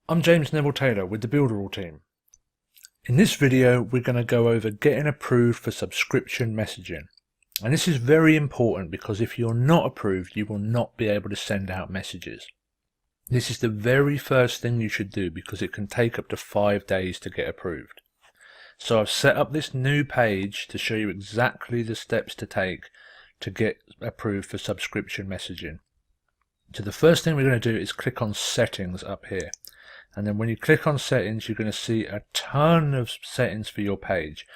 I'm James Neville Taylor with the Builderall team. In this video we're going to go over getting approved for subscription messaging. And this is very important because if you're not approved you will not be able to send out messages. This is the very first thing you should do because it can take up to 5 days to get approved. So I've set up this new page to show you exactly the steps to take to get approved for subscription messaging. So the first thing we're going to do is click on settings up here. And then when you click on settings, you're going to see a ton of settings for your page.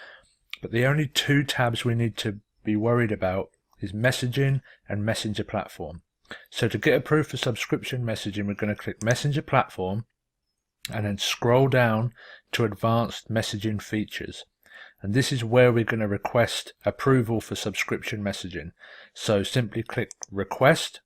But the only two tabs we need to be worried about is messaging and messenger platform. So to get approved for subscription messaging, we're going to click messenger platform and then scroll down to advanced messaging features. And this is where we're going to request approval for subscription messaging. So simply click request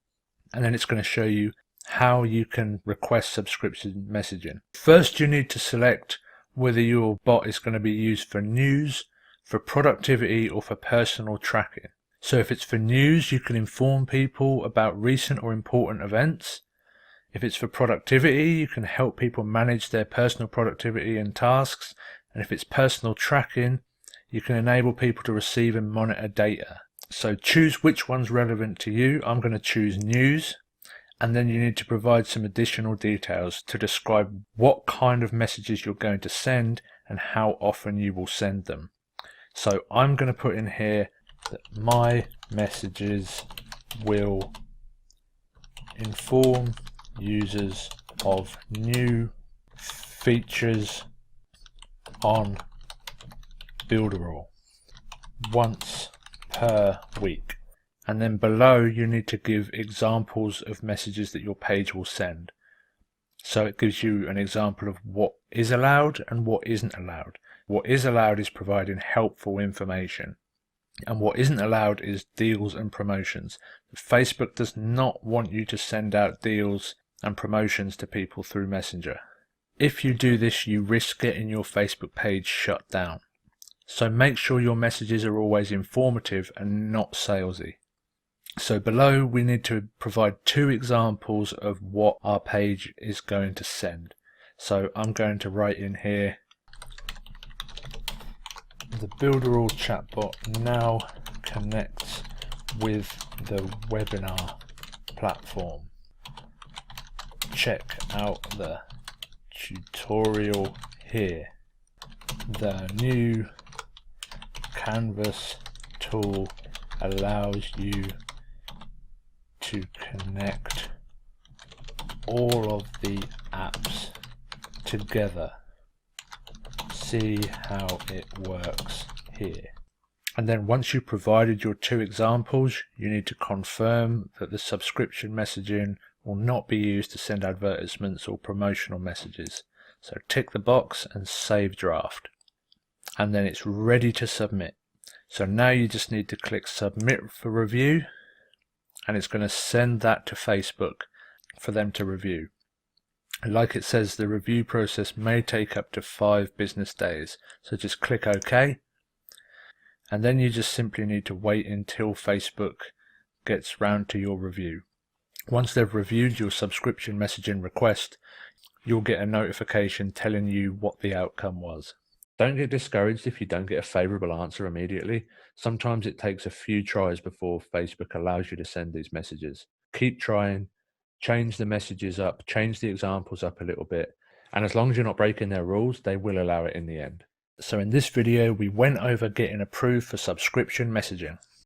and then it's going to show you how you can request subscription messaging. First you need to select whether your bot is going to be used for news, for productivity or for personal tracking. So if it's for news you can inform people about recent or important events. If it's for productivity you can help people manage their personal productivity and tasks. And if it's personal tracking you can enable people to receive and monitor data. So choose which one's relevant to you. I'm going to choose news. And then you need to provide some additional details to describe what kind of messages you're going to send and how often you will send them. So I'm going to put in here that my messages will inform users of new features on Builderall once per week. And then below you need to give examples of messages that your page will send. So it gives you an example of what is allowed and what isn't allowed. What is allowed is providing helpful information. And what isn't allowed is deals and promotions. Facebook does not want you to send out deals and promotions to people through Messenger. If you do this, you risk getting your Facebook page shut down. So make sure your messages are always informative and not salesy. So below we need to provide 2 examples of what our page is going to send. So I'm going to write in here, the Builderall Chatbot now connects with the webinar platform. Check out the tutorial here. The new Canvas tool allows you to connect all of the apps together. See how it works here. And then once you've provided your 2 examples, you need to confirm that the subscription messaging will not be used to send advertisements or promotional messages. So tick the box and save draft. And then it's ready to submit. So now you just need to click submit for review. And it's going to send that to Facebook for them to review. Like it says, the review process may take up to 5 business days. So just click OK. And then you just simply need to wait until Facebook gets round to your review. Once they've reviewed your subscription messaging request, you'll get a notification telling you what the outcome was. Don't get discouraged if you don't get a favorable answer immediately. Sometimes it takes a few tries before Facebook allows you to send these messages. Keep trying, change the messages up, change the examples up a little bit, and as long as you're not breaking their rules, they will allow it in the end. So in this video, we went over getting approved for subscription messaging.